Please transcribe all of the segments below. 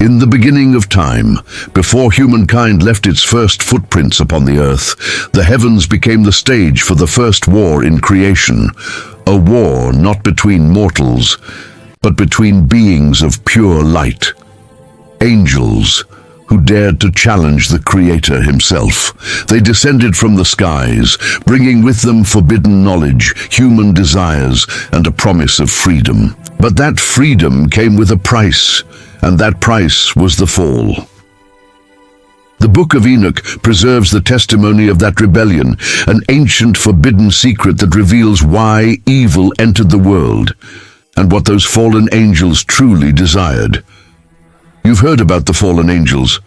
In the beginning of time, before humankind left its first footprints upon the earth, the heavens became the stage for the first war in creation. A war not between mortals, but between beings of pure light. Angels, who dared to challenge the Creator himself. They descended from the skies, bringing with them forbidden knowledge, human desires, and a promise of freedom. But that freedom came with a price, and that price was the fall. The Book of Enoch preserves the testimony of that rebellion, an ancient forbidden secret that reveals why evil entered the world, and what those fallen angels truly desired. You've heard about the fallen angels,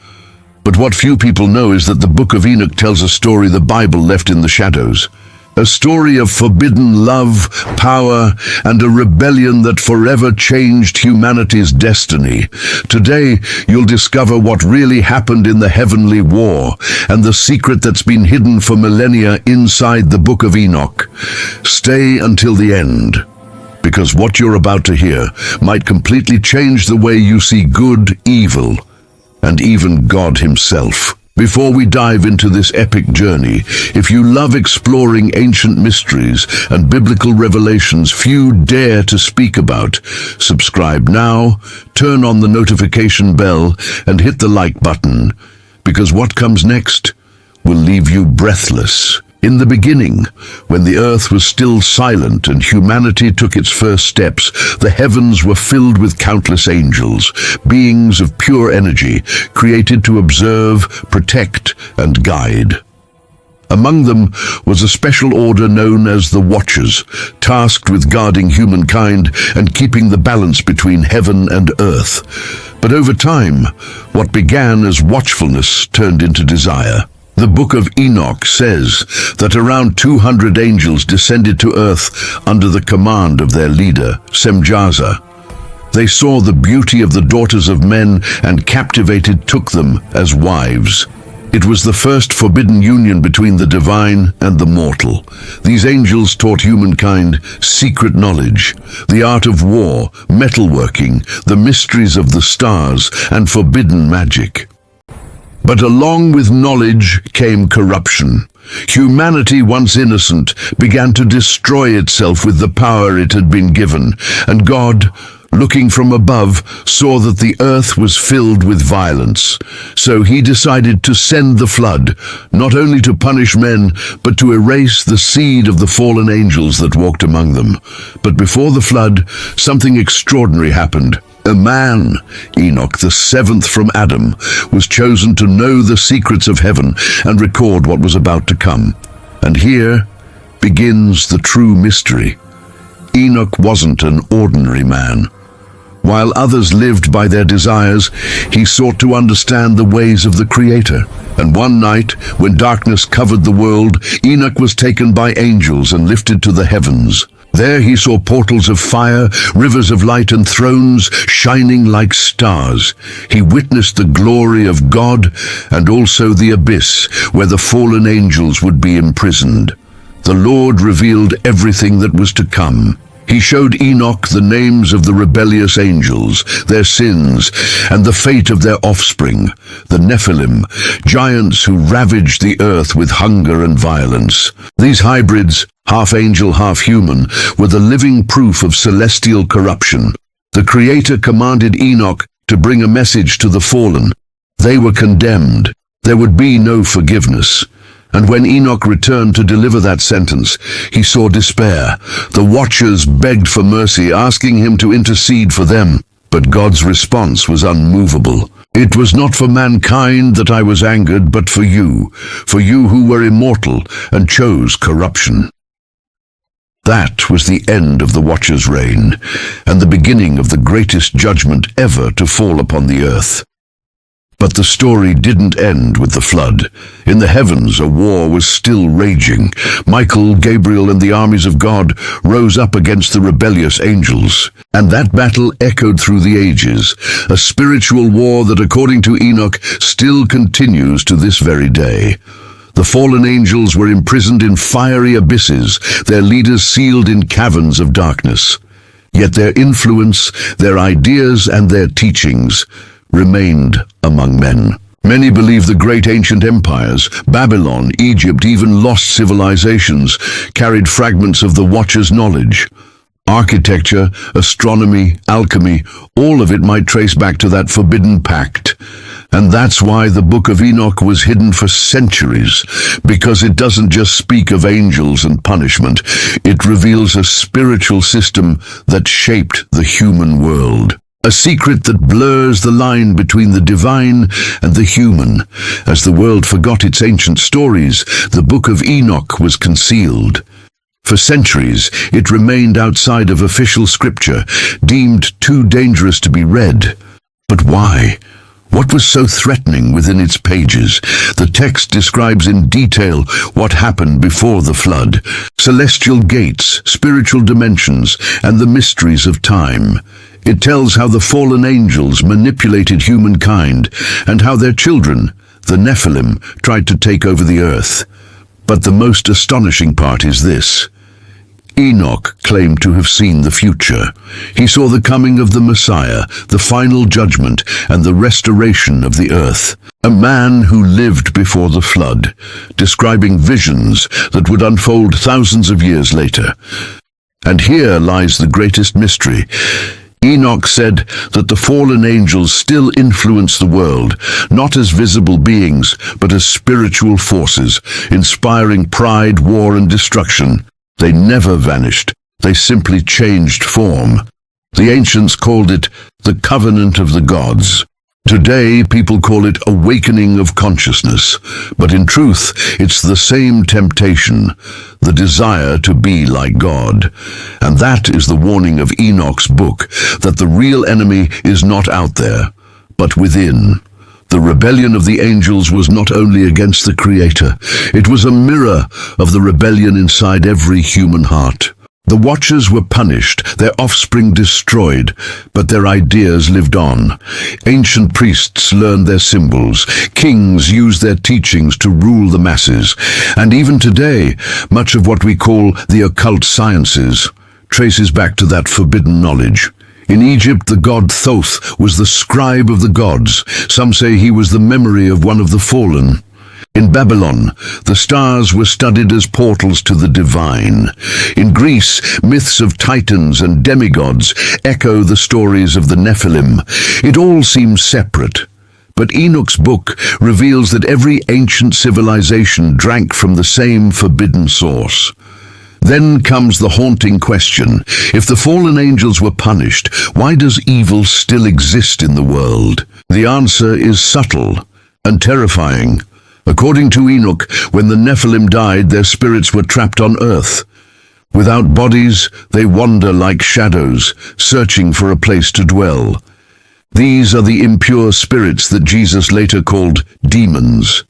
but what few people know is that the Book of Enoch tells a story the Bible left in the shadows. A story of forbidden love, power, and a rebellion that forever changed humanity's destiny. Today, you'll discover what really happened in the heavenly war, and the secret that's been hidden for millennia inside the Book of Enoch. Stay until the end, because what you're about to hear might completely change the way you see good, evil, and even God himself. Before we dive into this epic journey, if you love exploring ancient mysteries and biblical revelations few dare to speak about, subscribe now, turn on the notification bell, and hit the like button, because what comes next will leave you breathless. In the beginning, when the earth was still silent and humanity took its first steps, the heavens were filled with countless angels, beings of pure energy, created to observe, protect, and guide. Among them was a special order known as the Watchers, tasked with guarding humankind and keeping the balance between heaven and earth. But over time, what began as watchfulness turned into desire. The Book of Enoch says that around 200 angels descended to earth under the command of their leader, Semjaza. They saw the beauty of the daughters of men and captivated took them as wives. It was the first forbidden union between the divine and the mortal. These angels taught humankind secret knowledge, the art of war, metalworking, the mysteries of the stars, and forbidden magic. But along with knowledge came corruption. Humanity, once innocent, began to destroy itself with the power it had been given, and God, looking from above, saw that the earth was filled with violence. So he decided to send the flood, not only to punish men, but to erase the seed of the fallen angels that walked among them. But before the flood, something extraordinary happened. A man, Enoch, the seventh from Adam, was chosen to know the secrets of heaven and record what was about to come. And here begins the true mystery. Enoch wasn't an ordinary man. While others lived by their desires, he sought to understand the ways of the Creator. And one night, when darkness covered the world, Enoch was taken by angels and lifted to the heavens. There he saw portals of fire, rivers of light, and thrones shining like stars. He witnessed the glory of God and also the abyss where the fallen angels would be imprisoned. The Lord revealed everything that was to come. He showed Enoch the names of the rebellious angels, their sins, and the fate of their offspring, the Nephilim, giants who ravaged the earth with hunger and violence. These hybrids, half angel, half human, were the living proof of celestial corruption. The Creator commanded Enoch to bring a message to the fallen. They were condemned. There would be no forgiveness. And when Enoch returned to deliver that sentence, he saw despair. The Watchers begged for mercy, asking him to intercede for them. But God's response was unmovable. "It was not for mankind that I was angered, but for you who were immortal and chose corruption." That was the end of the Watchers' reign, and the beginning of the greatest judgment ever to fall upon the earth. But the story didn't end with the flood. In the heavens, a war was still raging. Michael, Gabriel, and the armies of God rose up against the rebellious angels. And that battle echoed through the ages, a spiritual war that, according to Enoch, still continues to this very day. The fallen angels were imprisoned in fiery abysses, their leaders sealed in caverns of darkness. Yet their influence, their ideas, and their teachings remained among men. Many believe the great ancient empires, Babylon, Egypt, even lost civilizations, carried fragments of the Watcher's knowledge. Architecture, astronomy, alchemy, all of it might trace back to that forbidden pact. And that's why the Book of Enoch was hidden for centuries, because it doesn't just speak of angels and punishment. It reveals a spiritual system that shaped the human world. A secret that blurs the line between the divine and the human. As the world forgot its ancient stories, the Book of Enoch was concealed. For centuries, it remained outside of official scripture, deemed too dangerous to be read. But why? What was so threatening within its pages? The text describes in detail what happened before the flood, celestial gates, spiritual dimensions, and the mysteries of time. It tells how the fallen angels manipulated humankind and how their children, the Nephilim, tried to take over the earth. But the most astonishing part is this. Enoch claimed to have seen the future. He saw the coming of the Messiah, the final judgment, and the restoration of the earth. A man who lived before the flood, describing visions that would unfold thousands of years later. And here lies the greatest mystery. Enoch said that the fallen angels still influence the world, not as visible beings, but as spiritual forces, inspiring pride, war, and destruction. They never vanished. They simply changed form. The ancients called it the covenant of the gods. Today, people call it awakening of consciousness, but in truth, it's the same temptation, the desire to be like God. And that is the warning of Enoch's book, that the real enemy is not out there, but within. The rebellion of the angels was not only against the Creator, it was a mirror of the rebellion inside every human heart. The Watchers were punished, their offspring destroyed, but their ideas lived on. Ancient priests learned their symbols, kings used their teachings to rule the masses, and even today, much of what we call the occult sciences traces back to that forbidden knowledge. In Egypt, the god Thoth was the scribe of the gods. Some say he was the memory of one of the fallen. In Babylon, the stars were studied as portals to the divine. In Greece, myths of titans and demigods echo the stories of the Nephilim. It all seems separate. But Enoch's book reveals that every ancient civilization drank from the same forbidden source. Then comes the haunting question. If the fallen angels were punished, why does evil still exist in the world? The answer is subtle and terrifying. According to Enoch, when the Nephilim died, their spirits were trapped on earth. Without bodies, they wander like shadows, searching for a place to dwell. These are the impure spirits that Jesus later called demons.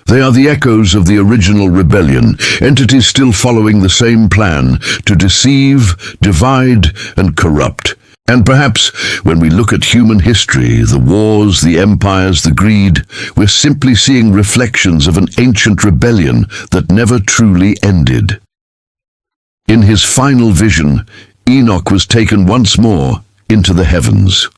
They are the echoes of the original rebellion, entities still following the same plan to deceive, divide, and corrupt. And perhaps, when we look at human history, the wars, the empires, the greed, we're simply seeing reflections of an ancient rebellion that never truly ended. In his final vision, Enoch was taken once more into the heavens.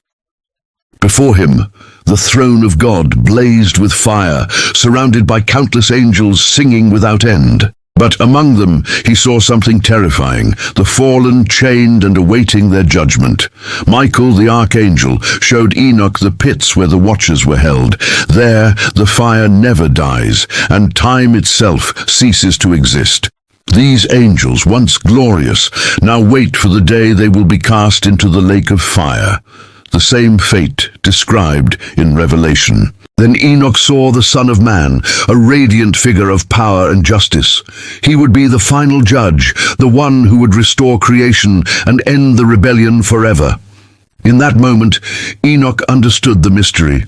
Before him, the throne of God blazed with fire, surrounded by countless angels singing without end. But among them, he saw something terrifying, the fallen chained and awaiting their judgment. Michael, the archangel, showed Enoch the pits where the Watchers were held. There, the fire never dies, and time itself ceases to exist. These angels, once glorious, now wait for the day they will be cast into the lake of fire. The same fate described in Revelation. Then Enoch saw the Son of Man, a radiant figure of power and justice. He would be the final judge, the one who would restore creation and end the rebellion forever. In that moment, Enoch understood the mystery.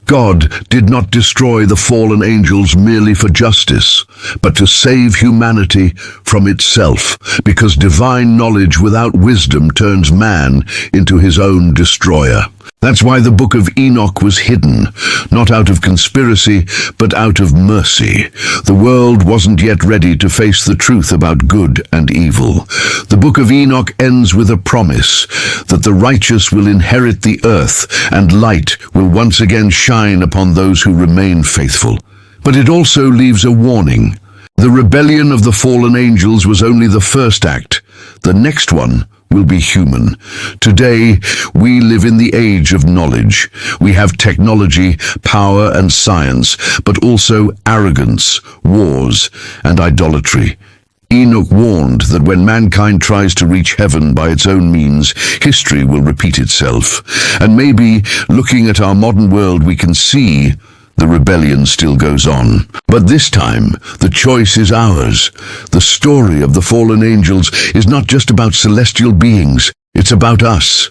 God did not destroy the fallen angels merely for justice, but to save humanity from itself, because divine knowledge without wisdom turns man into his own destroyer. That's why the Book of Enoch was hidden, not out of conspiracy, but out of mercy. The world wasn't yet ready to face the truth about good and evil. The Book of Enoch ends with a promise that the righteous will inherit the earth and light will once again shine upon those who remain faithful. But it also leaves a warning. The rebellion of the fallen angels was only the first act. The next one will be human. Today, we live in the age of knowledge. We have technology, power and science, but also arrogance, wars, and idolatry. Enoch warned that when mankind tries to reach heaven by its own means, history will repeat itself. And maybe, looking at our modern world, we can see the rebellion still goes on. But this time, the choice is ours. The story of the fallen angels is not just about celestial beings. It's about us.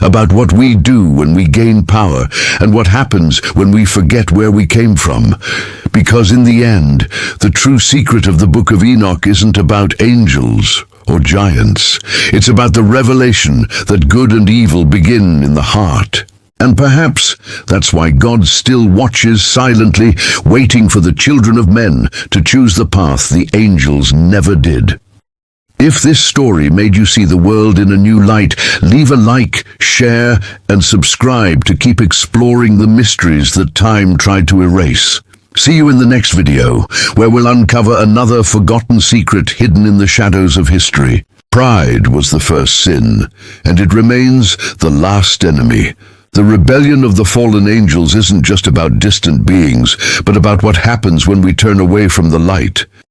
About what we do when we gain power and what happens when we forget where we came from. Because in the end, the true secret of the Book of Enoch isn't about angels or giants. It's about the revelation that good and evil begin in the heart. And perhaps that's why God still watches silently, waiting for the children of men to choose the path the angels never did. If this story made you see the world in a new light, leave a like, share, and subscribe to keep exploring the mysteries that time tried to erase. See you in the next video, where we'll uncover another forgotten secret hidden in the shadows of history. Pride was the first sin, and it remains the last enemy. The rebellion of the fallen angels isn't just about distant beings, but about what happens when we turn away from the light.